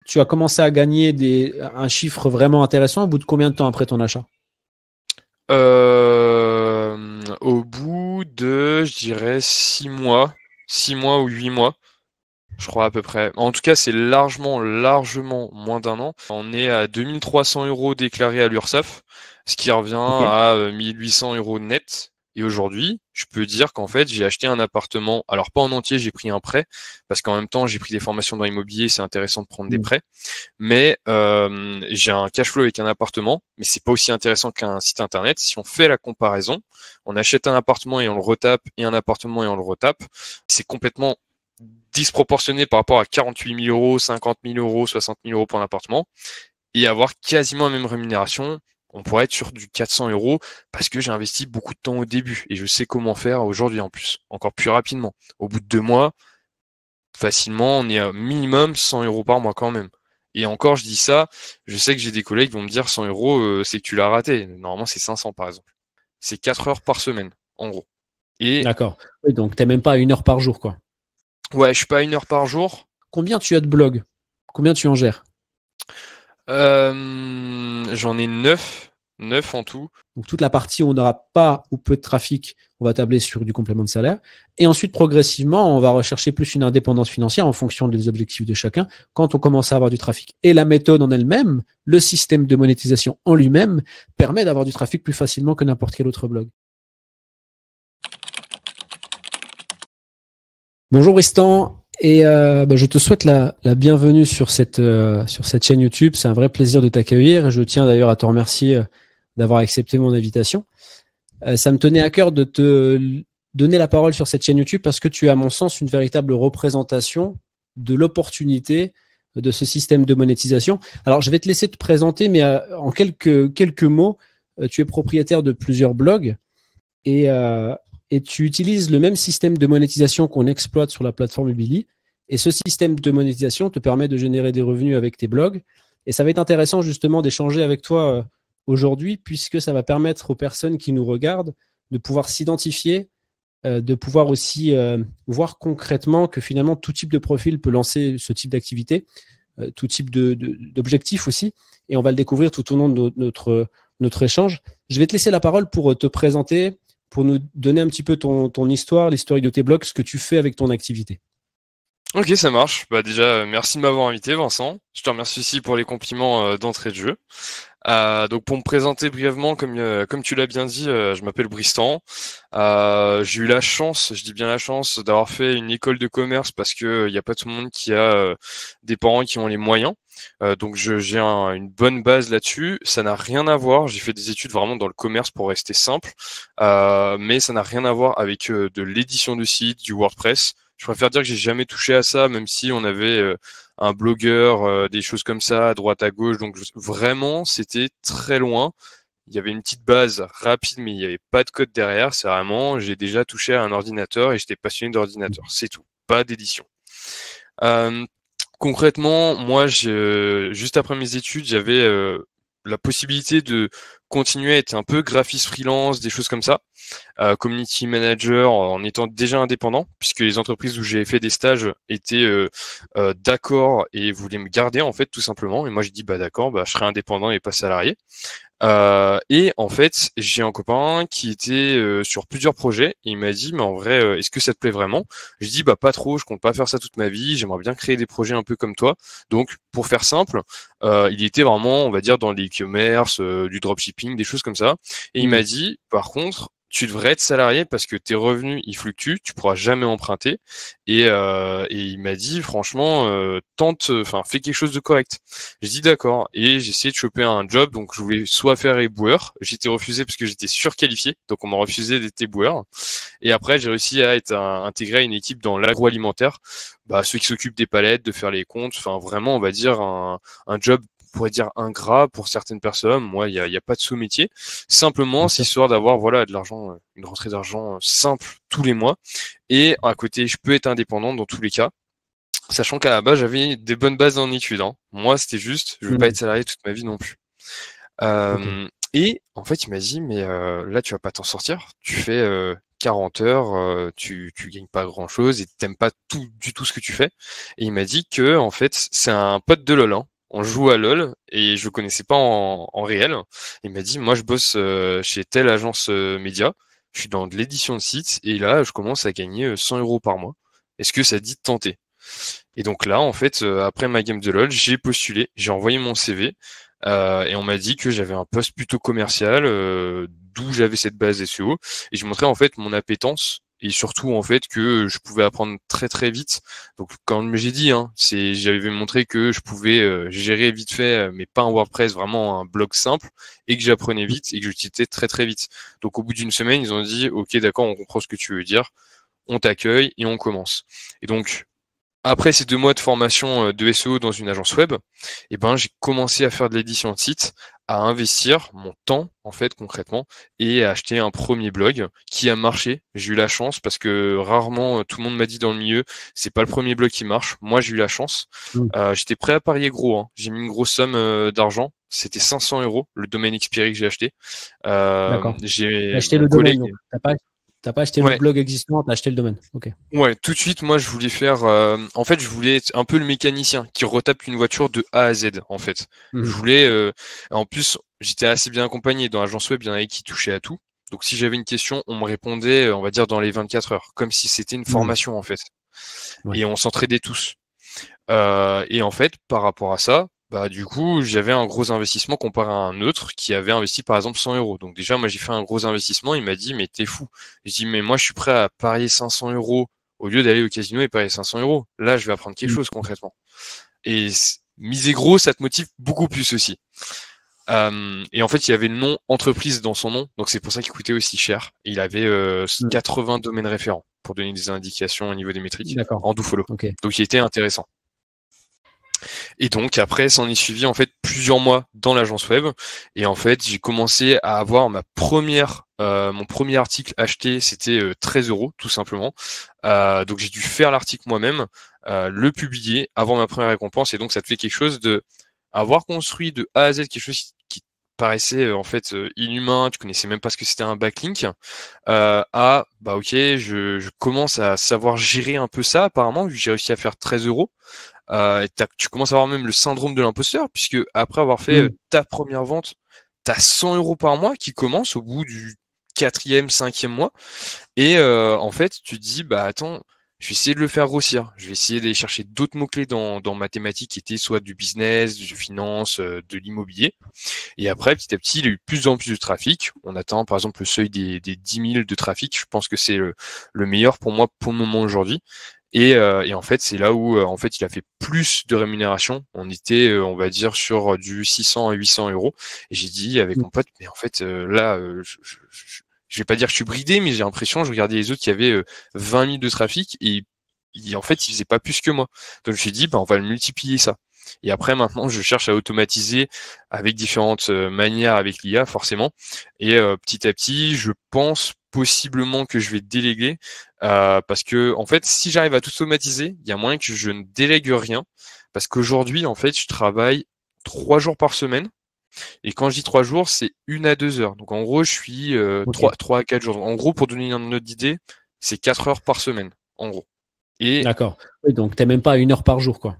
tu as commencé à gagner un chiffre vraiment intéressant au bout de combien de temps après ton achat? Au bout de, je dirais, 6 mois ou 8 mois, je crois à peu près. En tout cas, c'est largement moins d'un an. On est à 2 300 € déclarés à l'URSSAF, ce qui revient Ok. à 1 800 € net. Et aujourd'hui, je peux dire qu'en fait, j'ai acheté un appartement. Alors pas en entier, j'ai pris un prêt, parce qu'en même temps, j'ai pris des formations dans l'immobilier, c'est intéressant de prendre des Mm. prêts. Mais j'ai un cash flow avec un appartement, mais c'est pas aussi intéressant qu'un site internet. Si on fait la comparaison, on achète un appartement et on le retape, et un appartement et on le retape, c'est complètement disproportionné par rapport à 48 000 euros, 50 000 euros, 60 000 euros pour un appartement, et avoir quasiment la même rémunération. On pourrait être sur du 400 € parce que j'ai investi beaucoup de temps au début et je sais comment faire aujourd'hui en plus, encore plus rapidement. Au bout de 2 mois, facilement, on est à minimum 100 € par mois quand même. Et encore, je dis ça, je sais que j'ai des collègues qui vont me dire 100 €, c'est que tu l'as raté. Normalement, c'est 500 par exemple. C'est 4 heures par semaine, en gros. Et D'accord. Oui, donc, tu n'es même pas à 1 heure par jour, quoi. ouais, je suis pas à 1 heure par jour. Combien tu as de blogs? Combien tu en gères? J'en ai 9 en tout. Donc, toute la partie où on n'aura pas ou peu de trafic, on va tabler sur du complément de salaire. Et ensuite, progressivement, on va rechercher plus une indépendance financière en fonction des objectifs de chacun quand on commence à avoir du trafic. Et la méthode en elle-même, le système de monétisation en lui-même, permet d'avoir du trafic plus facilement que n'importe quel autre blog. Bonjour Tristan, et je te souhaite la bienvenue sur cette chaîne YouTube. C'est un vrai plaisir de t'accueillir. Je tiens d'ailleurs à te remercier d'avoir accepté mon invitation. Ça me tenait à cœur de te donner la parole sur cette chaîne YouTube parce que tu es, à mon sens, une véritable représentation de l'opportunité de ce système de monétisation. Alors, je vais te laisser te présenter, mais en quelques mots, tu es propriétaire de plusieurs blogs et tu utilises le même système de monétisation qu'on exploite sur la plateforme Ubili. Et ce système de monétisation te permet de générer des revenus avec tes blogs. Et ça va être intéressant justement d'échanger avec toi aujourd'hui, puisque ça va permettre aux personnes qui nous regardent de pouvoir s'identifier, de pouvoir aussi voir concrètement que finalement tout type de profil peut lancer ce type d'activité, tout type d'objectif aussi. Et on va le découvrir tout au long de notre échange. Je vais te laisser la parole pour te présenter, pour nous donner un petit peu ton histoire, l'historique de tes blogs, ce que tu fais avec ton activité. Ok, ça marche. Bah déjà, merci de m'avoir invité, Vincent. Je te remercie aussi pour les compliments d'entrée de jeu. Donc pour me présenter brièvement, comme tu l'as bien dit, je m'appelle Bristan. J'ai eu la chance, je dis bien la chance, d'avoir fait une école de commerce parce que il y a pas tout le monde qui a des parents qui ont les moyens. Donc j'ai une bonne base là-dessus. Ça n'a rien à voir. J'ai fait des études vraiment dans le commerce pour rester simple, mais ça n'a rien à voir avec de l'édition de site, du WordPress. Je préfère dire que j'ai jamais touché à ça, même si on avait un blogueur, des choses comme ça, à droite à gauche. Donc vraiment, c'était très loin. Il y avait une petite base rapide, mais il n'y avait pas de code derrière. C'est vraiment, j'ai déjà touché à un ordinateur et j'étais passionné d'ordinateur. C'est tout, pas d'édition. Euh, Concrètement, moi, juste après mes études, j'avais la possibilité de continuer à être un peu graphiste freelance, des choses comme ça, community manager en étant déjà indépendant, puisque les entreprises où j'ai fait des stages étaient d'accord et voulaient me garder en fait tout simplement. Et moi j'ai dit bah d'accord, bah je serai indépendant et pas salarié. Et en fait, j'ai un copain qui était sur plusieurs projets et il m'a dit mais en vrai est-ce que ça te plaît vraiment? Je dis bah pas trop, je compte pas faire ça toute ma vie, j'aimerais bien créer des projets un peu comme toi. Donc pour faire simple, il était vraiment on va dire dans l'e-commerce, du dropshipping, des choses comme ça. Et il m'a dit par contre tu devrais être salarié parce que tes revenus ils fluctuent, tu pourras jamais emprunter. Et il m'a dit franchement tente, enfin fais quelque chose de correct. J'ai dit d'accord et j'ai essayé de choper un job, donc je voulais soit faire éboueur, j'étais refusé parce que j'étais surqualifié, donc on m'a refusé d'être éboueur. Et après j'ai réussi à être intégré à une équipe dans l'agroalimentaire, bah ceux qui s'occupent des palettes, de faire les comptes, enfin vraiment on va dire un job on pourrait dire ingrat pour certaines personnes. Moi, il y a pas de sous-métier. Simplement, Bien c'est sûr. histoire d'avoir voilà de l'argent, une rentrée d'argent simple tous les mois. Et à côté, je peux être indépendant dans tous les cas. Sachant qu'à la base, j'avais des bonnes bases en études. Hein. Moi, c'était juste, je veux pas être salarié toute ma vie non plus. Ok. Et en fait, il m'a dit, mais là, tu vas pas t'en sortir. Tu fais 40 heures, tu gagnes pas grand-chose et t'aimes pas du tout ce que tu fais. Et il m'a dit que en fait, c'est un pote de LoL, hein. On joue à LoL et je le connaissais pas en réel. Il m'a dit, moi, je bosse chez telle agence média. Je suis dans de l'édition de sites et là, je commence à gagner 100 euros par mois. Est-ce que ça te dit de tenter? Et donc là, en fait, après ma game de LoL, j'ai postulé, j'ai envoyé mon CV et on m'a dit que j'avais un poste plutôt commercial, d'où j'avais cette base SEO et je montrais en fait mon appétence et surtout en fait que je pouvais apprendre très très vite. Donc comme j'ai dit, hein, j'avais montré que je pouvais gérer vite fait, mais pas un WordPress, vraiment un blog simple et que j'apprenais vite et que j'utilisais très très vite. Donc au bout d'une semaine, ils ont dit OK, d'accord, on comprend ce que tu veux dire, on t'accueille et on commence. Et donc après ces 2 mois de formation de SEO dans une agence web, eh ben, j'ai commencé à faire de l'édition de site, à investir mon temps, en fait, concrètement, et à acheter un premier blog qui a marché. J'ai eu la chance parce que rarement tout le monde m'a dit dans le milieu, c'est pas le premier blog qui marche. Moi, j'ai eu la chance. J'étais prêt à parier gros, hein. J'ai mis une grosse somme d'argent. C'était 500 euros, le domaine expiré que j'ai acheté. D'accord. J'ai Acheté le domaine, donc. T'as pas acheté le blog existant, t'as acheté le domaine. Ok. Ouais, tout de suite, moi, je voulais faire. En fait, je voulais être un peu le mécanicien qui retape une voiture de A à Z. En fait, je voulais. En plus, j'étais assez bien accompagné dans l'agence web. Il y en avait qui touchaient à tout. Donc, si j'avais une question, on me répondait, on va dire, dans les 24 heures, comme si c'était une formation en fait. Ouais. Et on s'entraidait tous. Et en fait, par rapport à ça, bah du coup, j'avais un gros investissement comparé à un autre qui avait investi par exemple 100 euros. Donc déjà, moi j'ai fait un gros investissement. Il m'a dit mais t'es fou. Je dis mais moi je suis prêt à parier 500 euros au lieu d'aller au casino et parier 500 euros. Là, je vais apprendre quelque chose concrètement. Et miser gros, ça te motive beaucoup plus aussi. Et en fait, il y avait le nom entreprise dans son nom, donc c'est pour ça qu'il coûtait aussi cher. Et il avait 80 domaines référents pour donner des indications au niveau des métriques en dofollow. Okay. Donc il était intéressant. Et donc après, s'en est suivi en fait plusieurs mois dans l'agence web. Et en fait, j'ai commencé à avoir mon premier article acheté, c'était 13 euros tout simplement. Donc j'ai dû faire l'article moi-même, le publier avant ma première récompense. Et donc ça te fait quelque chose de avoir construit de A à Z quelque chose qui paraissait en fait inhumain. Tu connaissais même pas ce que c'était un backlink. Bah ok, je commence à savoir gérer un peu ça apparemment vu que j'ai réussi à faire 13 euros. Tu commences à avoir même le syndrome de l'imposteur, puisque après avoir fait ta première vente, tu as 100 euros par mois qui commencent au bout du 4e, 5e mois. Et en fait, tu te dis, bah attends, je vais essayer de le faire grossir. Je vais essayer d'aller chercher d'autres mots-clés dans ma thématique qui étaient soit du business, du finance, de l'immobilier. Et après, petit à petit, il y a eu de plus en plus de trafic. On atteint par exemple le seuil des 10 000 de trafic. Je pense que c'est le meilleur pour moi pour le moment aujourd'hui. Et en fait, c'est là où en fait il a fait plus de rémunération. On était, on va dire, sur du 600 à 800 euros. Et j'ai dit avec mon pote, mais en fait là, je vais pas dire que je suis bridé, mais j'ai l'impression, je regardais les autres qui avaient 20 000 de trafic et en fait ils faisaient pas plus que moi. Donc je me suis dit, bah on va le multiplier ça. Et après maintenant, je cherche à automatiser avec différentes manières avec l'IA forcément. Et petit à petit, je pense possiblement que je vais déléguer parce que en fait, si j'arrive à tout automatiser, il y a moyen que je ne délègue rien parce qu'aujourd'hui, en fait, je travaille 3 jours par semaine. Et quand je dis 3 jours, c'est 1 à 2 heures. Donc en gros, je suis 3 à 4 jours. En gros, pour donner une autre idée, c'est 4 heures par semaine, en gros. Et d'accord. Oui, donc t'es même pas à 1 heure par jour, quoi.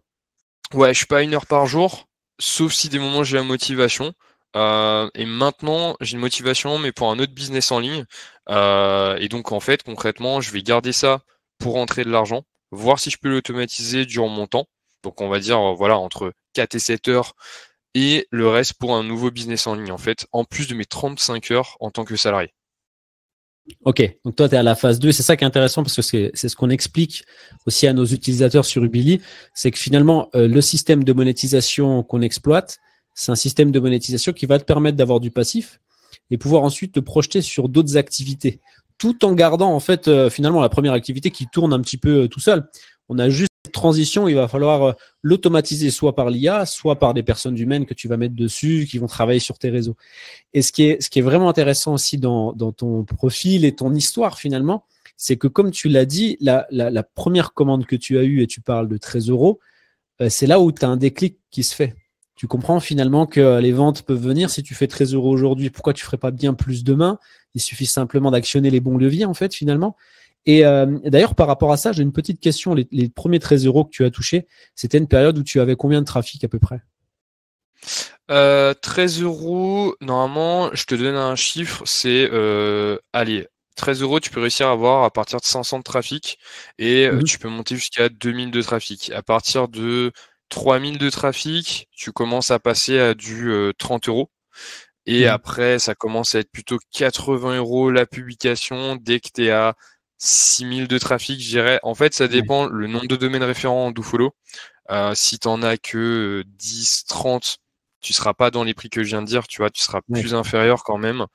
Ouais, je suis pas à 1 heure par jour, sauf si des moments j'ai la motivation. Et maintenant, j'ai une motivation, mais pour un autre business en ligne. Et donc, en fait, concrètement, je vais garder ça pour rentrer de l'argent, voir si je peux l'automatiser durant mon temps. Donc, on va dire, voilà, entre 4 et 7 heures, et le reste pour un nouveau business en ligne, en fait, en plus de mes 35 heures en tant que salarié. Ok, donc toi, tu es à la phase 2. C'est ça qui est intéressant parce que c'est ce qu'on explique aussi à nos utilisateurs sur Ubili. C'est que finalement, le système de monétisation qu'on exploite, c'est un système de monétisation qui va te permettre d'avoir du passif et pouvoir ensuite te projeter sur d'autres activités, tout en gardant en fait finalement la première activité qui tourne un petit peu tout seul. On a juste cette transition, il va falloir l'automatiser soit par l'IA, soit par des personnes humaines que tu vas mettre dessus, qui vont travailler sur tes réseaux. Et ce qui est vraiment intéressant aussi dans ton profil et ton histoire finalement, c'est que comme tu l'as dit, la première commande que tu as eue, et tu parles de 13 euros, c'est là où tu as un déclic qui se fait. Tu comprends finalement que les ventes peuvent venir. Si tu fais 13 euros aujourd'hui, pourquoi tu ferais pas bien plus demain? Il suffit simplement d'actionner les bons leviers, en fait, finalement. Et d'ailleurs, par rapport à ça, j'ai une petite question. Les premiers 13 euros que tu as touchés, c'était une période où tu avais combien de trafic à peu près? 13 euros, normalement, je te donne un chiffre, c'est allez, 13 euros, tu peux réussir à avoir à partir de 500 de trafic et tu peux monter jusqu'à 2000 de trafic. À partir de 3000 de trafic, tu commences à passer à du 30 euros. Et Mhm. après, ça commence à être plutôt 80 euros la publication dès que tu es à 6000 de trafic, je dirais. En fait, ça Ouais. dépend le nombre de domaines référents en dofollow. Si t'en as que 10, 30, tu seras pas dans les prix que je viens de dire, tu vois, tu seras Ouais. plus inférieur quand même.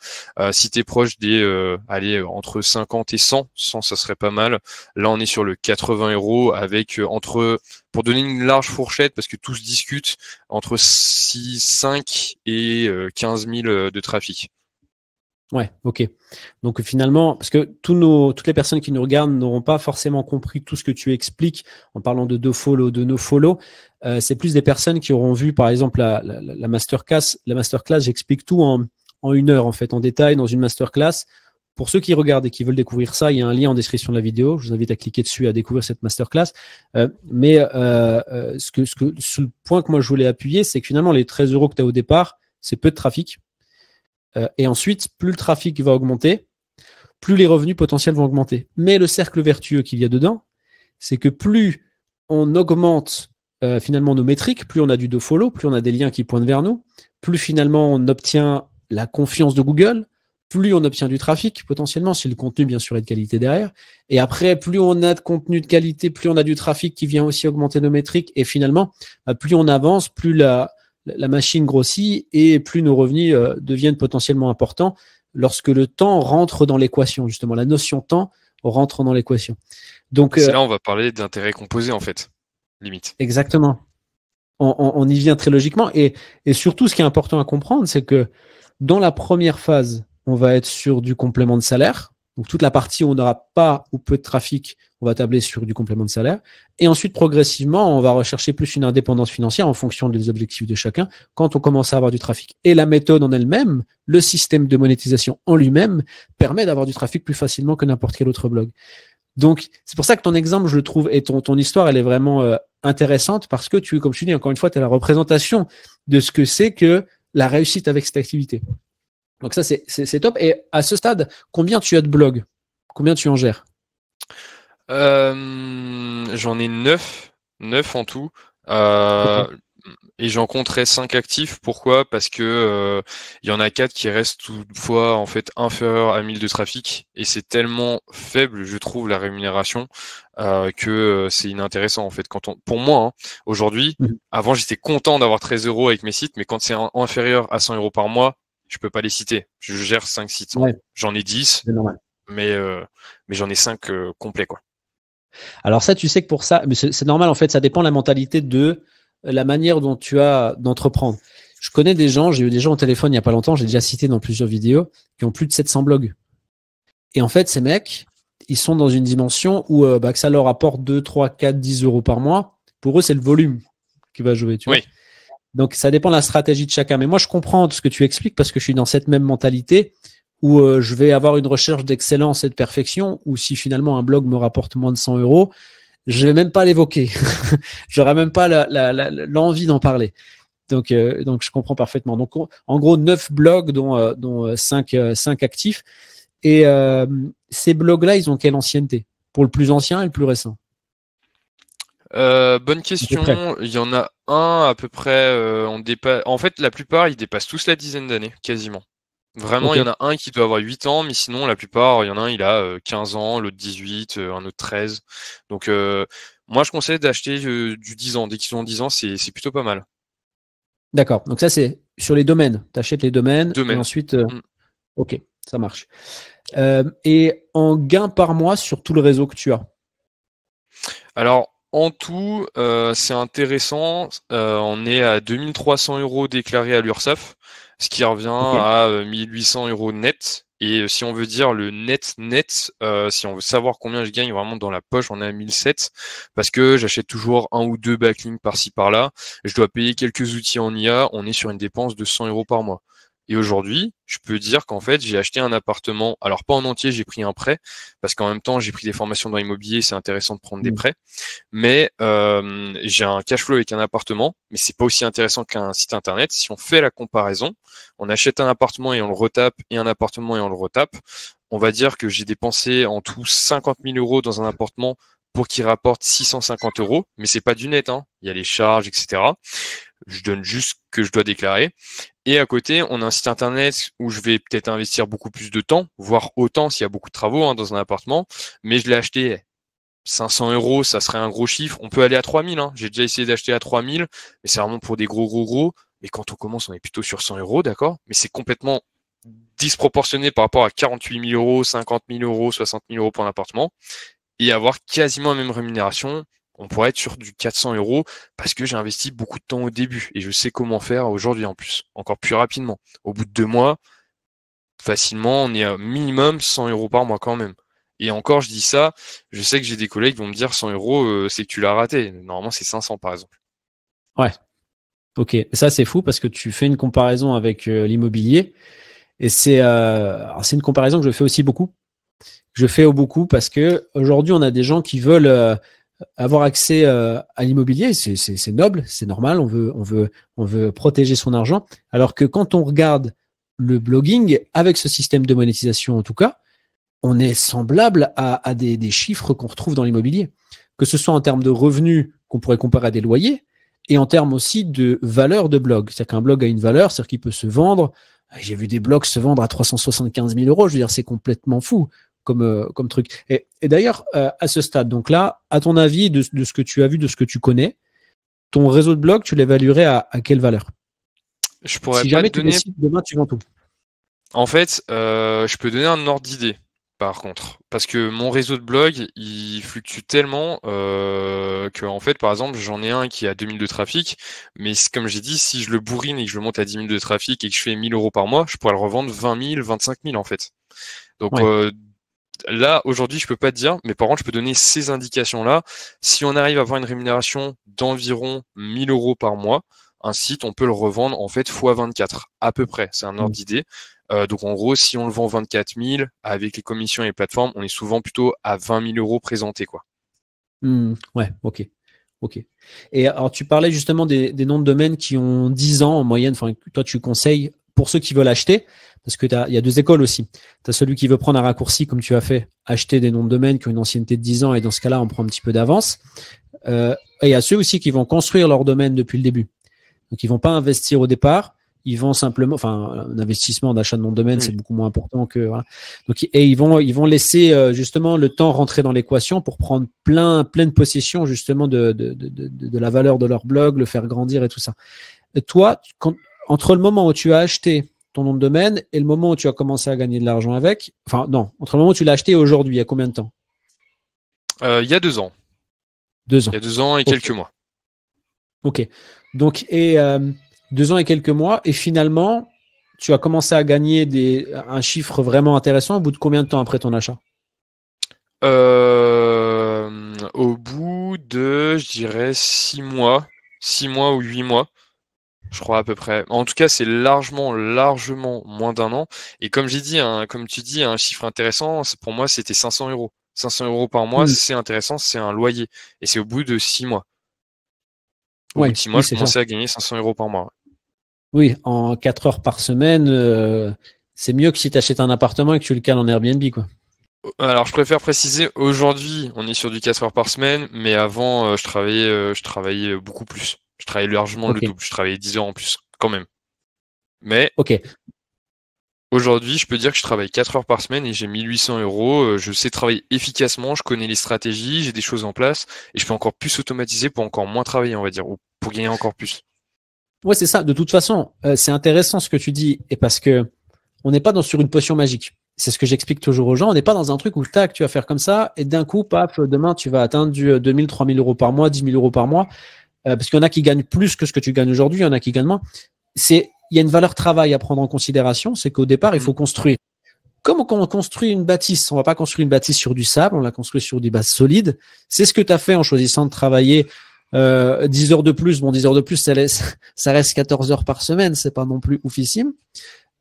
Si tu es proche des allez, entre 50 et 100, 100 ça serait pas mal. Là, on est sur le 80 euros avec entre, pour donner une large fourchette, parce que tout se discute, entre 6, 5 et 15 000 de trafic. Ouais, ok. Donc finalement, parce que toutes les personnes qui nous regardent n'auront pas forcément compris tout ce que tu expliques en parlant de follow, de no follow. C'est plus des personnes qui auront vu, par exemple, la masterclass. La masterclass, j'explique tout en 1 heure, en fait, en détail, dans une masterclass. Pour ceux qui regardent et qui veulent découvrir ça, il y a un lien en description de la vidéo. Je vous invite à cliquer dessus, à découvrir cette masterclass. Sur le point que moi je voulais appuyer, c'est que finalement, les 13 euros que tu as au départ, c'est peu de trafic. Et ensuite, plus le trafic va augmenter, plus les revenus potentiels vont augmenter. Mais le cercle vertueux qu'il y a dedans, c'est que plus on augmente finalement nos métriques, plus on a du dofollow, plus on a des liens qui pointent vers nous, plus finalement on obtient la confiance de Google, plus on obtient du trafic potentiellement, si le contenu bien sûr est de qualité derrière. Et après, plus on a de contenu de qualité, plus on a du trafic qui vient aussi augmenter nos métriques. Et finalement, plus on avance, plus la machine grossit et plus nos revenus deviennent potentiellement importants lorsque le temps rentre dans l'équation, justement. La notion temps rentre dans l'équation. Donc, C'est là on va parler d'intérêt composé en fait, limite. exactement. On y vient très logiquement. Et surtout, ce qui est important à comprendre, c'est que dans la première phase, on va être sur du complément de salaire. Donc, toute la partie où on n'aura pas ou peu de trafic, on va tabler sur du complément de salaire. Et ensuite, progressivement, on va rechercher plus une indépendance financière en fonction des objectifs de chacun quand on commence à avoir du trafic. Et la méthode en elle-même, le système de monétisation en lui-même, permet d'avoir du trafic plus facilement que n'importe quel autre blog. Donc, c'est pour ça que ton exemple, je le trouve, et ton histoire, elle est vraiment intéressante parce que comme je te dis, encore une fois, tu as la représentation de ce que c'est que la réussite avec cette activité. Donc ça, c'est top. Et à ce stade, combien tu as de blogs? Combien tu en gères? J'en ai 9 en tout. Euh, Ok. et j'en compterai 5 actifs. Pourquoi? Parce que il y en a 4 qui restent toutefois en fait inférieurs à 1000 de trafic. Et c'est tellement faible, je trouve, la rémunération, que c'est inintéressant en fait. Pour moi, hein, aujourd'hui, Mhm. avant j'étais content d'avoir 13 euros avec mes sites, mais quand c'est inférieur à 100 euros par mois, je peux pas les citer. Je gère 5 sites. Ouais, J'en ai 10, c'est normal. mais, mais j'en ai 5 complets, quoi. Alors ça, tu sais que pour ça, mais c'est normal en fait, ça dépend de la mentalité de la manière dont tu as d'entreprendre. Je connais des gens, j'ai eu des gens au téléphone il y a pas longtemps, j'ai déjà cité dans plusieurs vidéos, qui ont plus de 700 blogs. Et en fait, ces mecs, ils sont dans une dimension où que ça leur apporte 2, 3, 4, 10 euros par mois. Pour eux, c'est le volume qui va jouer, tu vois. Oui. Donc, ça dépend de la stratégie de chacun. Mais moi, je comprends ce que tu expliques parce que je suis dans cette même mentalité où je vais avoir une recherche d'excellence et de perfection, ou si finalement un blog me rapporte moins de 100 euros, je vais même pas l'évoquer. J'aurais même pas l'envie d'en parler. Donc, je comprends parfaitement. Donc, en gros, 9 blogs, dont 5 actifs. Et ces blogs-là, ils ont quelle ancienneté? Pour le plus ancien et le plus récent? Bonne À peu près. question. Il y en a un à peu près. En fait, la plupart, ils dépassent tous la dizaine d'années, quasiment. Vraiment, il y en Ok. a un qui doit avoir 8 ans, mais sinon, la plupart, il y en a un, il a 15 ans, l'autre 18, un autre 13. Donc, moi, je conseille d'acheter du 10 ans. Dès qu'ils ont 10 ans, c'est plutôt pas mal. D'accord. Donc ça, c'est sur les domaines. Tu achètes les domaines et Domaine. ensuite, Mm. ok, ça marche. Et en gain par mois sur tout le réseau que tu as. Alors, en tout, c'est intéressant. On est à 2300 euros déclarés à l'URSSAF, ce qui revient Ok. à 1800 euros net. Et si on veut dire le net, si on veut savoir combien je gagne vraiment dans la poche, on est à 1007 parce que j'achète toujours un ou deux backlinks par-ci par-là. Je dois payer quelques outils en IA. On est sur une dépense de 100 € par mois. Et aujourd'hui, je peux dire qu'en fait, j'ai acheté un appartement. Alors pas en entier, j'ai pris un prêt parce qu'en même temps, j'ai pris des formations dans l'immobilier. C'est intéressant de prendre des prêts. Mais j'ai un cash flow avec un appartement, mais c'est pas aussi intéressant qu'un site internet. Si on fait la comparaison, on achète un appartement et on le retape, et un appartement et on le retape. On va dire que j'ai dépensé en tout 50 000 € dans un appartement pour qu'il rapporte 650 €, mais c'est pas du net, hein. Il y a les charges, etc. Je donne juste ce que je dois déclarer. Et à côté, on a un site internet où je vais peut-être investir beaucoup plus de temps, voire autant s'il y a beaucoup de travaux dans un appartement, mais je l'ai acheté 500 €, ça serait un gros chiffre. On peut aller à 3000, hein. J'ai déjà essayé d'acheter à 3000, mais c'est vraiment pour des gros. Mais quand on commence, on est plutôt sur 100 €, d'accord? Mais c'est complètement disproportionné par rapport à 48 000 €, 50 000 €, 60 000 € pour un appartement. Et avoir quasiment la même rémunération, on pourrait être sur du 400 € parce que j'ai investi beaucoup de temps au début et je sais comment faire aujourd'hui en plus, encore plus rapidement. Au bout de 2 mois, facilement, on est à minimum 100 € par mois quand même. Et encore, je dis ça, je sais que j'ai des collègues qui vont me dire 100 €, c'est que tu l'as raté. Normalement, c'est 500 par exemple. Ouais. Ok. Ça, c'est fou parce que tu fais une comparaison avec l'immobilier et c'est une comparaison que je fais aussi beaucoup. Je fais beaucoup parce que aujourd'hui, on a des gens qui veulent avoir accès à l'immobilier. C'est noble, c'est normal. On veut protéger son argent. Alors que quand on regarde le blogging avec ce système de monétisation, en tout cas, on est semblable à des chiffres qu'on retrouve dans l'immobilier, que ce soit en termes de revenus qu'on pourrait comparer à des loyers et en termes aussi de valeur de blog. C'est-à-dire qu'un blog a une valeur, c'est-à-dire qu'il peut se vendre. J'ai vu des blogs se vendre à 375 000 €. Je veux dire, c'est complètement fou comme truc. Et d'ailleurs, à ce stade, donc là, à ton avis, de ce que tu as vu, de ce que tu connais, ton réseau de blog, tu l'évaluerais à quelle valeur? Je pourrais si pas jamais te tu donner. décides demain, tu vends tout. En fait, je peux donner un ordre d'idée, par contre, parce que mon réseau de blog, il fluctue tellement que, en fait, par exemple, j'en ai un qui a 2000 de trafic, mais comme j'ai dit, si je le bourrine et que je le monte à 10 000 de trafic et que je fais 1000 € par mois, je pourrais le revendre 20 000, 25 000 en fait. Donc Ouais. là, aujourd'hui, je peux pas te dire, mais par contre, je peux donner ces indications-là. Si on arrive à avoir une rémunération d'environ 1000 € par mois, un site, on peut le revendre en fait fois 24 à peu près. C'est un ordre d'idée. Donc en gros, si on le vend 24 000 avec les commissions et les plateformes, on est souvent plutôt à 20 000 € présentés, quoi. Ouais, ok. Et alors, tu parlais justement des noms de domaine qui ont 10 ans en moyenne. Enfin, toi, tu conseilles pour ceux qui veulent acheter, parce que il y a deux écoles aussi. Tu as celui qui veut prendre un raccourci, comme tu as fait, acheter des noms de domaine qui ont une ancienneté de 10 ans, et dans ce cas-là, on prend un petit peu d'avance. Et il y a ceux aussi qui vont construire leur domaine depuis le début. Donc, ils vont pas investir au départ. Ils vont simplement, enfin, un investissement d'achat de nom de domaine, c'est beaucoup moins important que, voilà. Donc, et ils vont laisser justement le temps rentrer dans l'équation pour prendre pleine possession justement de la valeur de leur blog, le faire grandir et tout ça. Et toi, entre le moment où tu as acheté ton nom de domaine et le moment où tu as commencé à gagner de l'argent avec, enfin non, entre le moment où tu l'as acheté et aujourd'hui, il y a combien de temps? Il y a 2 ans. 2 ans. Il y a 2 ans et quelques mois. Ok. Donc, 2 ans et quelques mois, et finalement, tu as commencé à gagner un chiffre vraiment intéressant au bout de combien de temps après ton achat? Au bout de, je dirais, 6 mois ou 8 mois, je crois à peu près. En tout cas, c'est largement moins d'1 an. Et comme j'ai dit, comme tu dis, un chiffre intéressant, pour moi, c'était 500 €. 500 € par mois, c'est intéressant, c'est un loyer. Et c'est au bout de 6 mois. Au bout de 6 mois, je commençais à gagner 500 € par mois. Oui, en 4 heures par semaine, c'est mieux que si tu achètes un appartement et que tu le cales en Airbnb, quoi. Alors, je préfère préciser, aujourd'hui, on est sur du 4 heures par semaine, mais avant, je travaillais beaucoup plus. Je travaillais largement le double. Je travaillais 10 heures en plus, quand même. Mais aujourd'hui, je peux dire que je travaille 4 heures par semaine et j'ai 1800 €. Je sais travailler efficacement, je connais les stratégies, j'ai des choses en place et je peux encore plus automatiser pour encore moins travailler, on va dire, ou pour gagner encore plus. Ouais, c'est ça. De toute façon, c'est intéressant ce que tu dis, et parce que on n'est pas sur une potion magique. C'est ce que j'explique toujours aux gens. On n'est pas dans un truc où tac, tu vas faire comme ça, et d'un coup, paf, demain, tu vas atteindre du 2000, 3000 € par mois, 10 000 € par mois. Parce qu'il y en a qui gagnent plus que ce que tu gagnes aujourd'hui, il y en a qui gagnent moins. Il y a une valeur travail à prendre en considération, c'est qu'au départ, il faut construire. comme quand on construit une bâtisse, on va pas construire une bâtisse sur du sable, on la construit sur des bases solides. C'est ce que tu as fait en choisissant de travailler 10 heures de plus. Bon, 10 heures de plus, ça reste 14 heures par semaine, c'est pas non plus oufissime.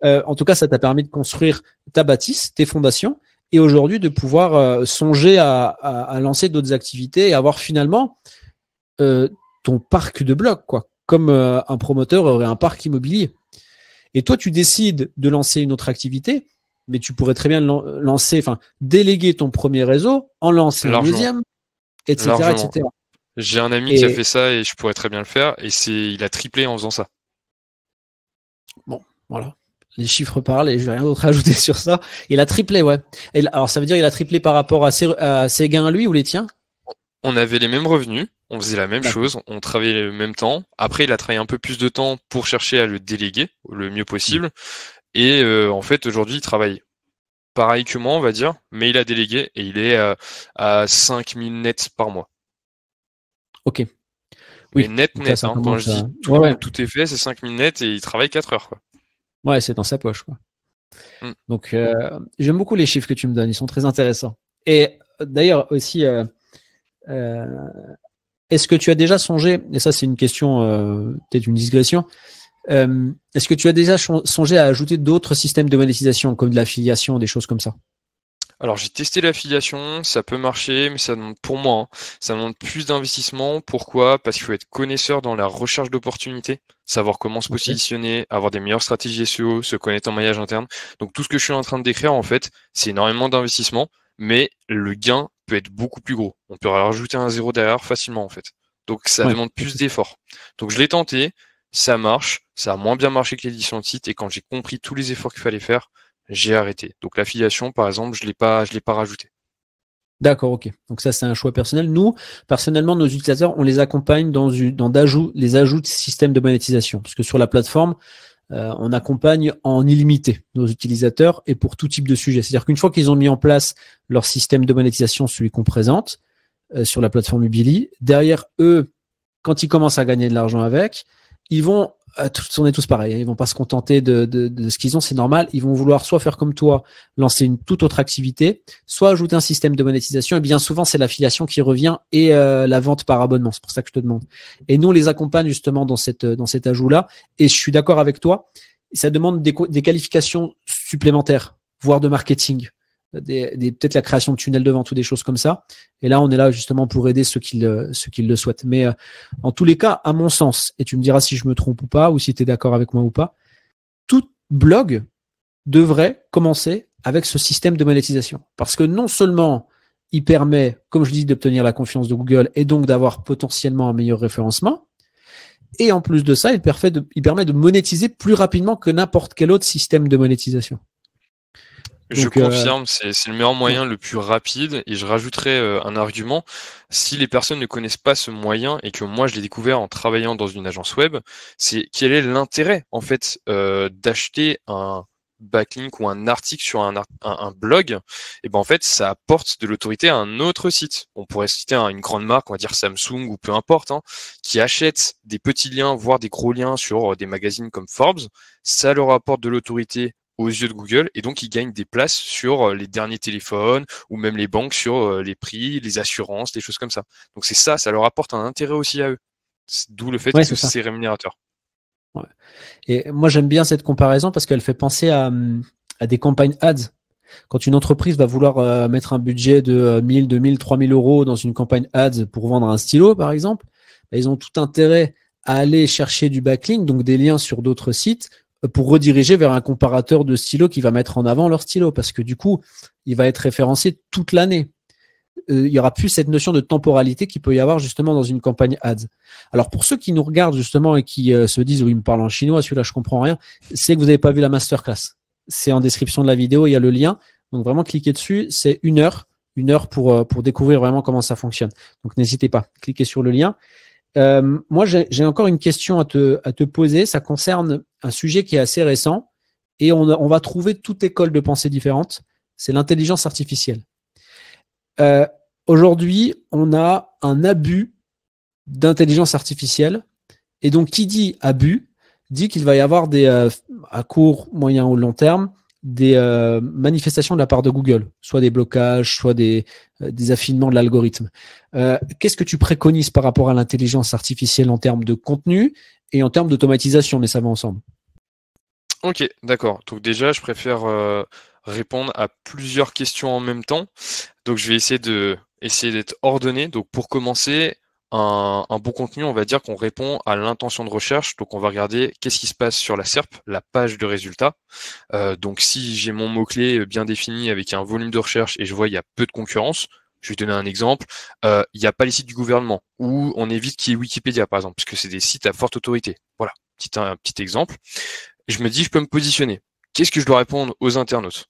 En tout cas, ça t'a permis de construire ta bâtisse, tes fondations, et aujourd'hui de pouvoir songer à lancer d'autres activités et avoir finalement ton parc de blocs, quoi, comme un promoteur aurait un parc immobilier. Et toi, tu décides de lancer une autre activité, mais tu pourrais très bien déléguer ton premier réseau, en lancer un deuxième, etc., etc. J'ai un ami qui a fait ça et je pourrais très bien le faire, et il a triplé en faisant ça. Bon, voilà. Les chiffres parlent et je vais rien d'autre à ajouter sur ça. Il a triplé, ouais. Alors, ça veut dire il a triplé par rapport à ses gains à lui ou les tiens? On avait les mêmes revenus, on faisait la même chose, on travaillait le même temps. Après, il a travaillé un peu plus de temps pour chercher à le déléguer le mieux possible. Et en fait, aujourd'hui, il travaille pareil que moi, on va dire, mais il a délégué et il est à 5000 nets par mois. Ok. Oui, net, hein. Quand je dis tout est fait, c'est 5000 nets et il travaille 4 heures, quoi. Ouais, c'est dans sa poche, quoi. Donc, j'aime beaucoup les chiffres que tu me donnes, ils sont très intéressants. Et d'ailleurs aussi, est-ce que tu as déjà songé, et ça c'est une question, peut-être une digression, est-ce que tu as déjà songé à ajouter d'autres systèmes de monétisation, comme de l'affiliation, des choses comme ça? Alors j'ai testé l'affiliation, ça peut marcher, mais ça demande, pour moi, ça demande plus d'investissement. Pourquoi? Parce qu'il faut être connaisseur dans la recherche d'opportunités, savoir comment se positionner, avoir des meilleures stratégies SEO, se connaître en maillage interne. Donc tout ce que je suis en train de décrire, en fait, c'est énormément d'investissement, mais le gain peut être beaucoup plus gros. On peut rajouter un zéro derrière facilement, en fait. Donc ça demande plus d'efforts. Donc je l'ai tenté, ça marche, ça a moins bien marché que l'édition de site, et quand j'ai compris tous les efforts qu'il fallait faire, j'ai arrêté. Donc l'affiliation, par exemple, je l'ai pas rajouté. D'accord, ok. Donc ça, c'est un choix personnel. Nous, personnellement, nos utilisateurs, on les accompagne dans les ajouts de systèmes de monétisation. Parce que sur la plateforme, on accompagne en illimité nos utilisateurs et pour tout type de sujet. C'est-à-dire qu'une fois qu'ils ont mis en place leur système de monétisation, celui qu'on présente sur la plateforme Ubili, derrière eux, quand ils commencent à gagner de l'argent avec, ils vont on est tous pareils, hein. Ils vont pas se contenter de ce qu'ils ont, c'est normal. Ils vont vouloir soit faire comme toi, lancer une toute autre activité, soit ajouter un système de monétisation. Et bien souvent, c'est l'affiliation qui revient et la vente par abonnement. C'est pour ça que je te demande. Et nous, on les accompagne justement dans cet ajout-là. Et je suis d'accord avec toi. Ça demande des qualifications supplémentaires, voire de marketing. Peut-être la création de tunnels de vente ou des choses comme ça. Et là, on est là justement pour aider ceux qui le souhaitent. Mais en tous les cas, à mon sens, et tu me diras si je me trompe ou pas, ou si tu es d'accord avec moi ou pas, tout blog devrait commencer avec ce système de monétisation. Parce que non seulement il permet, comme je dis, d'obtenir la confiance de Google et donc d'avoir potentiellement un meilleur référencement, et en plus de ça, il permet de monétiser plus rapidement que n'importe quel autre système de monétisation. Je confirme, c'est le meilleur moyen, le plus rapide, et je rajouterai un argument. Si les personnes ne connaissent pas ce moyen, et que moi je l'ai découvert en travaillant dans une agence web, c'est quel est l'intérêt en fait d'acheter un backlink ou un article sur un blog? Et ben en fait ça apporte de l'autorité à un autre site. On pourrait citer une grande marque, on va dire Samsung ou peu importe, hein, qui achète des petits liens, voire des gros liens sur des magazines comme Forbes. Ça leur apporte de l'autorité aux yeux de Google, et donc ils gagnent des places sur les derniers téléphones ou même les banques sur les prix, les assurances, des choses comme ça. Donc c'est ça leur apporte un intérêt aussi à eux. D'où le fait que c'est rémunérateur. Ouais. Et moi j'aime bien cette comparaison parce qu'elle fait penser à des campagnes ads. Quand une entreprise va vouloir mettre un budget de 1000, 2000, 3000 euros dans une campagne ads pour vendre un stylo par exemple, ils ont tout intérêt à aller chercher du backlink, donc des liens sur d'autres sites, pour rediriger vers un comparateur de stylos qui va mettre en avant leur stylo, parce que du coup, il va être référencé toute l'année. Il y aura plus cette notion de temporalité qu'il peut y avoir justement dans une campagne ads. Alors pour ceux qui nous regardent justement et qui se disent « oui, il me parle en chinois, celui-là je comprends rien », c'est que vous n'avez pas vu la masterclass. C'est en description de la vidéo, il y a le lien. Donc vraiment cliquez dessus, c'est une heure pour découvrir vraiment comment ça fonctionne. Donc n'hésitez pas, cliquez sur le lien. Moi, j'ai encore une question à te poser. Ça concerne un sujet qui est assez récent et on va trouver toute école de pensée différente. C'est l'intelligence artificielle. Aujourd'hui, on a un abus d'intelligence artificielle et donc qui dit abus dit qu'il va y avoir à court, moyen ou long terme des manifestations de la part de Google, soit des blocages, soit des affinements de l'algorithme. Qu'est-ce que tu préconises par rapport à l'intelligence artificielle en termes de contenu et en termes d'automatisation, mais ça va ensemble? Ok, d'accord. Donc déjà, je préfère répondre à plusieurs questions en même temps. Donc je vais essayer d'être ordonné. Donc pour commencer, un bon contenu, on va dire qu'on répond à l'intention de recherche. Donc on va regarder qu'est-ce qui se passe sur la SERP, la page de résultats. Donc si j'ai mon mot-clé bien défini avec un volume de recherche et je vois il y a peu de concurrence, je vais donner un exemple. Il n'y a pas les sites du gouvernement ou on évite qu'il y ait Wikipédia par exemple, parce que c'est des sites à forte autorité. Voilà, un petit exemple. Je me dis, je peux me positionner. Qu'est-ce que je dois répondre aux internautes?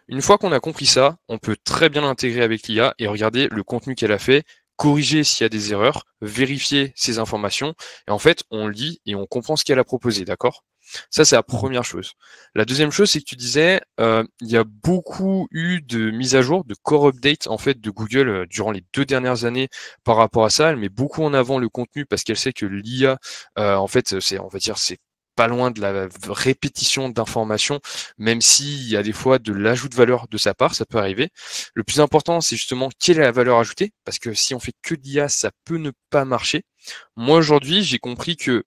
Une fois qu'on a compris ça, on peut très bien l'intégrer avec l'IA et regarder le contenu qu'elle a fait, corriger s'il y a des erreurs, vérifier ses informations. Et en fait, on lit et on comprend ce qu'elle a proposé, d'accord? Ça, c'est la première chose. La deuxième chose, c'est que tu disais, il y a beaucoup eu de mises à jour, de core update en fait de Google durant les 2 dernières années par rapport à ça. Elle met beaucoup en avant le contenu parce qu'elle sait que l'IA, en fait, on va dire, c'est pas loin de la répétition d'informations, même s'il y a des fois de l'ajout de valeur de sa part, ça peut arriver. Le plus important, c'est justement quelle est la valeur ajoutée, parce que si on fait que de l'IA, ça peut ne pas marcher. Moi, aujourd'hui, j'ai compris que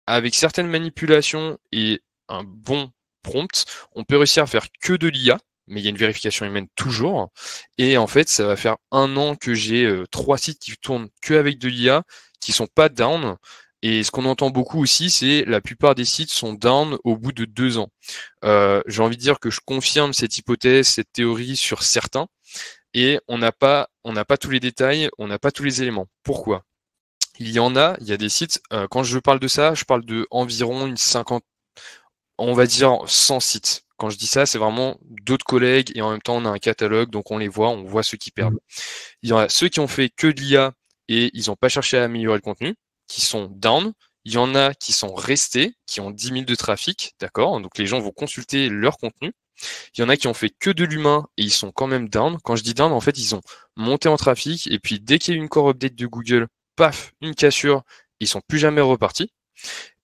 avec certaines manipulations et un bon prompt, on peut réussir à faire que de l'IA, mais il y a une vérification humaine toujours. Et en fait, ça va faire 1 an que j'ai 3 sites qui tournent que avec de l'IA, qui sont pas down. Et ce qu'on entend beaucoup aussi, c'est la plupart des sites sont down au bout de 2 ans. J'ai envie de dire que je confirme cette hypothèse, cette théorie sur certains, et on n'a pas tous les détails, on n'a pas tous les éléments. Pourquoi? Il y a des sites, quand je parle de ça, je parle de environ une 50, on va dire 100 sites. Quand je dis ça, c'est vraiment d'autres collègues et en même temps on a un catalogue, donc on voit ceux qui perdent. Il y en a ceux qui ont fait que de l'IA et ils n'ont pas cherché à améliorer le contenu, qui sont down. Il y en a qui sont restés, qui ont 10 000 de trafic, d'accord? Donc les gens vont consulter leur contenu. Il y en a qui ont fait que de l'humain et ils sont quand même down. Quand je dis down, en fait, ils ont monté en trafic et puis dès qu'il y a eu une core update de Google, paf, une cassure, ils sont plus jamais repartis.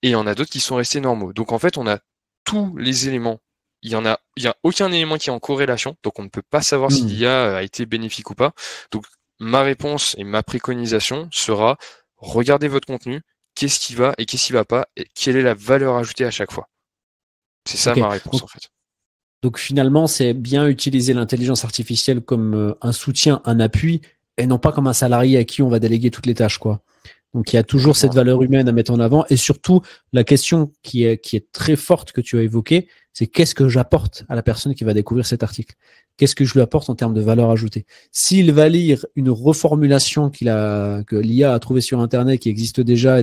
Et il y en a d'autres qui sont restés normaux. Donc en fait, on a tous les éléments. Il y a aucun élément qui est en corrélation, donc on ne peut pas savoir si l'IA a été bénéfique ou pas. Donc ma réponse et ma préconisation sera regardez votre contenu, qu'est-ce qui va et qu'est-ce qui va pas, et quelle est la valeur ajoutée à chaque fois. C'est ça ma réponse en fait. Donc finalement, c'est bien utiliser l'intelligence artificielle comme un soutien, un appui, et non pas comme un salarié à qui on va déléguer toutes les tâches, quoi. Donc il y a toujours cette valeur humaine à mettre en avant, et surtout la question qui est très forte que tu as évoquée, c'est qu'est-ce que j'apporte à la personne qui va découvrir cet article? Qu'est-ce que je lui apporte en termes de valeur ajoutée? S'il va lire une reformulation que l'IA a trouvée sur Internet, qui existe déjà,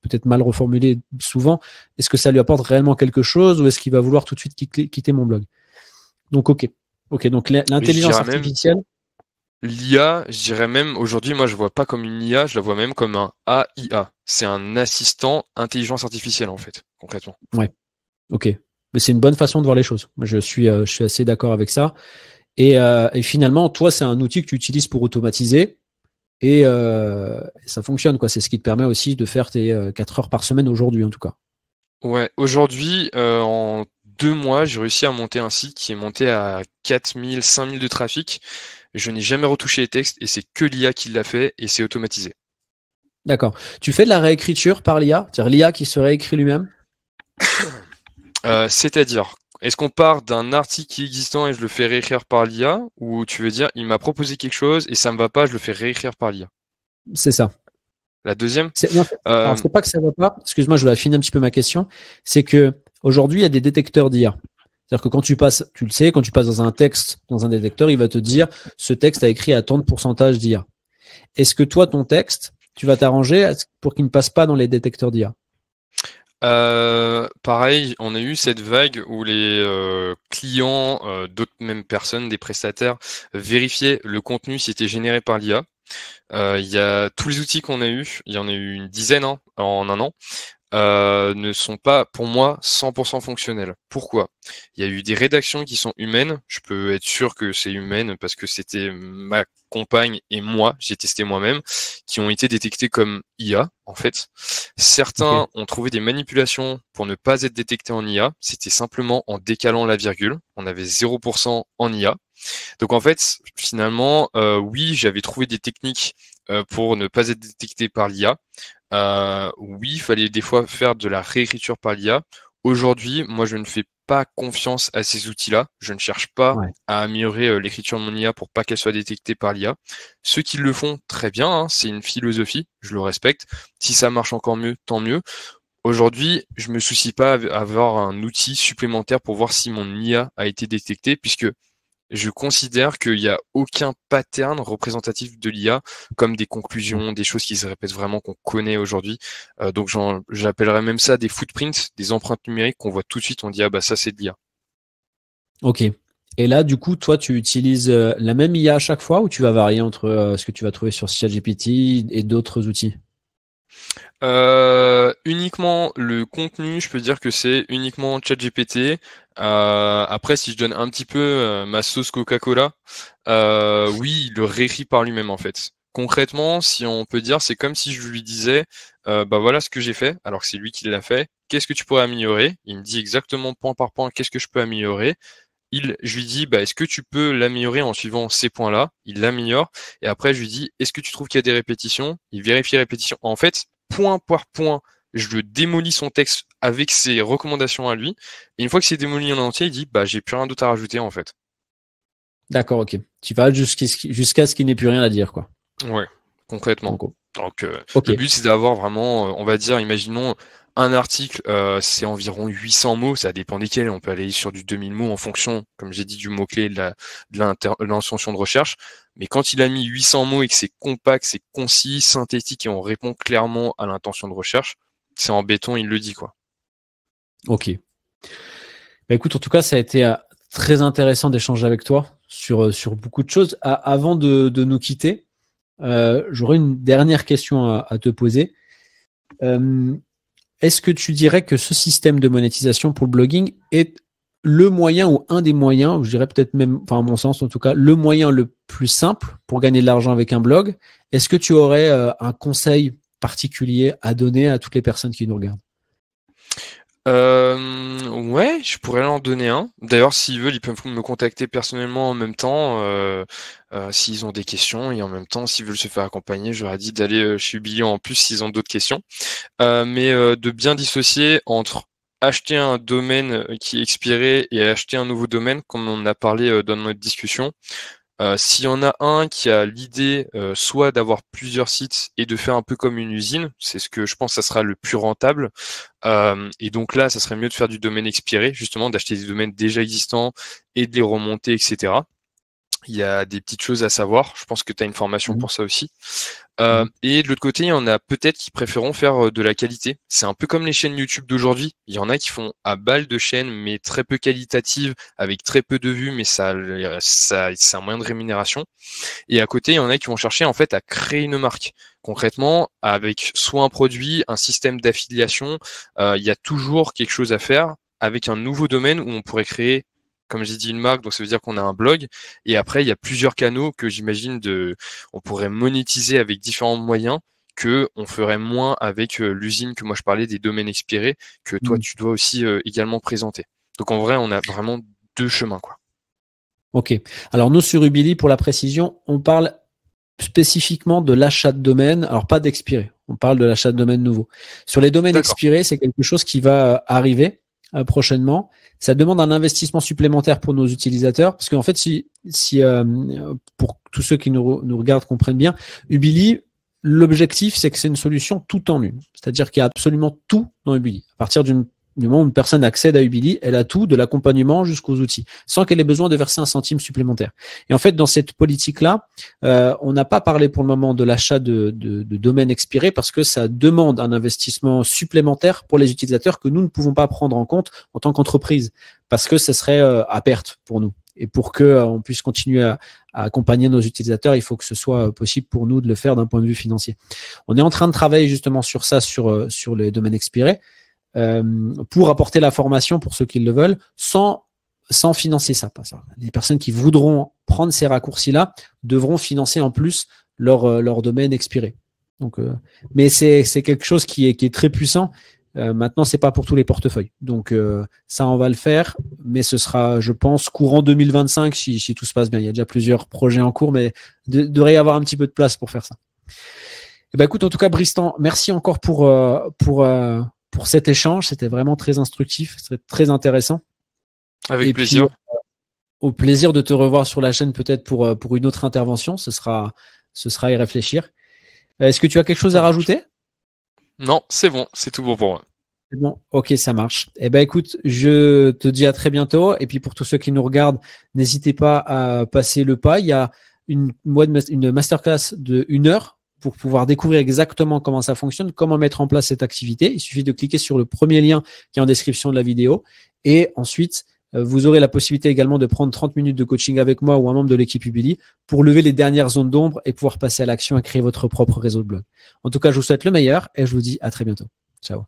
peut-être mal reformulée souvent, est-ce que ça lui apporte réellement quelque chose, ou est-ce qu'il va vouloir tout de suite quitter mon blog? Donc ok, donc l'intelligence artificielle. L'IA, je dirais même, aujourd'hui, moi, je vois pas comme une IA, je la vois même comme un AIA. C'est un assistant intelligence artificielle, en fait, concrètement. Ouais. Ok. Mais c'est une bonne façon de voir les choses. Moi, je suis assez d'accord avec ça. Et finalement, toi, c'est un outil que tu utilises pour automatiser et ça fonctionne, quoi. C'est ce qui te permet aussi de faire tes 4 heures par semaine aujourd'hui, en tout cas. Ouais. Aujourd'hui, en 2 mois, j'ai réussi à monter un site qui est monté à 4000, 5000 de trafic. Je n'ai jamais retouché les textes et c'est que l'IA qui l'a fait et c'est automatisé. D'accord. Tu fais de la réécriture par l'IA? C'est-à-dire l'IA qui se réécrit lui-même? C'est-à-dire, est-ce qu'on part d'un article qui est existant et je le fais réécrire par l'IA, ou tu veux dire, il m'a proposé quelque chose et ça me va pas, je le fais réécrire par l'IA? C'est ça. La deuxième? Alors, c'est pas que ça va pas. Excuse-moi, je vais affiner un petit peu ma question. C'est que aujourd'hui, il y a des détecteurs d'IA. C'est-à-dire que quand tu passes, tu le sais, quand tu passes dans un texte, dans un détecteur, il va te dire ce texte a écrit à tant de pourcentage d'IA. Est-ce que toi, ton texte, tu vas t'arranger pour qu'il ne passe pas dans les détecteurs d'IA? Pareil, on a eu cette vague où les clients, d'autres mêmes personnes, des prestataires, vérifiaient le contenu si c'était généré par l'IA. Il y a tous les outils qu'on a eu, il y en a eu une dizaine en 1 an. ne sont pas, pour moi, 100% fonctionnels. Pourquoi? Il y a eu des rédactions qui sont humaines. Je peux être sûr que c'est humaine parce que c'était ma compagne et moi, j'ai testé moi-même, qui ont été détectées comme IA, en fait. Certains ont trouvé des manipulations pour ne pas être détectés en IA. C'était simplement en décalant la virgule. On avait 0% en IA. Donc en fait, finalement, oui, j'avais trouvé des techniques pour ne pas être détecté par l'IA. Oui, il fallait des fois faire de la réécriture par l'IA. Aujourd'hui, moi, je ne fais pas confiance à ces outils-là. Je ne cherche pas à améliorer l'écriture de mon IA pour pas qu'elle soit détectée par l'IA. Ceux qui le font, très bien, hein, c'est une philosophie, je le respecte. Si ça marche encore mieux, tant mieux. Aujourd'hui, je me soucie pas d'avoir un outil supplémentaire pour voir si mon IA a été détectée, puisque je considère qu'il n'y a aucun pattern représentatif de l'IA, comme des conclusions, des choses qui se répètent vraiment qu'on connaît aujourd'hui. Donc j'appellerais même ça des footprints, des empreintes numériques qu'on voit tout de suite, on dit ah bah ça c'est de l'IA. Ok. Et là, du coup, toi, tu utilises la même IA à chaque fois ou tu vas varier entre ce que tu vas trouver sur ChatGPT et d'autres outils? Uniquement le contenu, je peux dire que c'est uniquement ChatGPT. Après, si je donne un petit peu ma sauce Coca-Cola, oui, il le réécrit par lui-même en fait. Concrètement, si on peut dire, c'est comme si je lui disais, bah voilà ce que j'ai fait, alors que c'est lui qui l'a fait. Qu'est-ce que tu pourrais améliorer? Il me dit exactement point par point qu'est-ce que je peux améliorer. Je lui dis, bah, est-ce que tu peux l'améliorer en suivant ces points-là? Il l'améliore. Et après, je lui dis, est-ce que tu trouves qu'il y a des répétitions? Il vérifie les répétitions. En fait, point par point, je le démolis son texte avec ses recommandations à lui. Et une fois que c'est démoli en entier, il dit, bah, j'ai plus rien d'autre à rajouter, en fait. D'accord, ok. Tu vas jusqu'à ce qu'il n'ait plus rien à dire, quoi. Ouais, concrètement. Donc, okay. Le but, c'est d'avoir vraiment, on va dire, imaginons, un article, c'est environ 800 mots, ça dépend desquels, on peut aller sur du 2000 mots en fonction, comme j'ai dit, du mot-clé, de l'intention de recherche. Mais quand il a mis 800 mots et que c'est compact, c'est concis, synthétique et on répond clairement à l'intention de recherche, c'est en béton, il le dit, quoi. Ok. Bah, écoute, en tout cas, ça a été très intéressant d'échanger avec toi sur beaucoup de choses. Avant de nous quitter, j'aurais une dernière question à te poser. Est-ce que tu dirais que ce système de monétisation pour le blogging est le moyen ou un des moyens, je dirais peut-être même, enfin à mon sens en tout cas, le moyen le plus simple pour gagner de l'argent avec un blog? Est-ce que tu aurais un conseil particulier à donner à toutes les personnes qui nous regardent? Ouais, je pourrais en donner un. D'ailleurs, s'ils veulent, ils peuvent me contacter personnellement en même temps, s'ils ont des questions, et en même temps, s'ils veulent se faire accompagner, j'aurais dit d'aller chez Billy en plus s'ils ont d'autres questions. Mais de bien dissocier entre acheter un domaine qui est expiré et acheter un nouveau domaine, comme on a parlé dans notre discussion. S'il y en a un qui a l'idée soit d'avoir plusieurs sites et de faire un peu comme une usine, c'est ce que je pense que ça sera le plus rentable. Et donc là, ça serait mieux de faire du domaine expiré, justement, d'acheter des domaines déjà existants et de les remonter, etc. Il y a des petites choses à savoir. Je pense que tu as une formation pour ça aussi. Et de l'autre côté, il y en a peut-être qui préféreront faire de la qualité. C'est un peu comme les chaînes YouTube d'aujourd'hui. Il y en a qui font à balle de chaînes, mais très peu qualitatives, avec très peu de vues, mais ça c'est un moyen de rémunération. Et à côté, il y en a qui vont chercher en fait à créer une marque. Concrètement, avec soit un produit, un système d'affiliation, il y a toujours quelque chose à faire avec un nouveau domaine où on pourrait créer, comme j'ai dit, une marque, donc ça veut dire qu'on a un blog. Et après, il y a plusieurs canaux que j'imagine on pourrait monétiser avec différents moyens que on ferait moins avec l'usine que moi je parlais des domaines expirés que toi tu dois aussi également présenter. Donc en vrai, on a vraiment deux chemins, quoi. Ok. Alors nous sur Ubili, pour la précision, on parle spécifiquement de l'achat de domaine, alors pas d'expiré. On parle de l'achat de domaine nouveau. Sur les domaines expirés, c'est quelque chose qui va arriver prochainement. Ça demande un investissement supplémentaire pour nos utilisateurs, parce qu'en fait, si pour tous ceux qui nous regardent comprennent bien, Ubili, l'objectif, c'est que c'est une solution tout en une. C'est-à-dire qu'il y a absolument tout dans Ubili. À partir du moment où une personne accède à Ubili, elle a tout, de l'accompagnement jusqu'aux outils, sans qu'elle ait besoin de verser un centime supplémentaire. Et en fait, dans cette politique-là, on n'a pas parlé pour le moment de l'achat de domaines expirés parce que ça demande un investissement supplémentaire pour les utilisateurs que nous ne pouvons pas prendre en compte en tant qu'entreprise, parce que ce serait à perte pour nous. Et pour que on puisse continuer à accompagner nos utilisateurs, il faut que ce soit possible pour nous de le faire d'un point de vue financier. On est en train de travailler justement sur ça, sur les domaines expirés, pour apporter la formation pour ceux qui le veulent, sans financer ça. Les personnes qui voudront prendre ces raccourcis-là devront financer en plus leur domaine expiré. Donc, mais c'est quelque chose qui est très puissant. Maintenant, c'est pas pour tous les portefeuilles. Donc ça, on va le faire, mais ce sera, je pense, courant 2025 si tout se passe bien. Il y a déjà plusieurs projets en cours, mais devrait y avoir un petit peu de place pour faire ça. Et ben écoute, en tout cas, Bristan, merci encore pour cet échange. C'était vraiment très instructif, très intéressant. Avec plaisir. Puis, au plaisir de te revoir sur la chaîne peut-être pour une autre intervention. Ce sera y réfléchir. Est-ce que tu as quelque chose à rajouter? Non, c'est bon, c'est tout bon pour moi. C'est bon, ok, ça marche. Eh ben écoute, je te dis à très bientôt. Et puis pour tous ceux qui nous regardent, n'hésitez pas à passer le pas. Il y a une masterclass de 1 heure pour pouvoir découvrir exactement comment ça fonctionne, comment mettre en place cette activité. Il suffit de cliquer sur le premier lien qui est en description de la vidéo. Et ensuite, vous aurez la possibilité également de prendre 30 minutes de coaching avec moi ou un membre de l'équipe Ubili pour lever les dernières zones d'ombre et pouvoir passer à l'action et créer votre propre réseau de blog. En tout cas, je vous souhaite le meilleur et je vous dis à très bientôt. Ciao.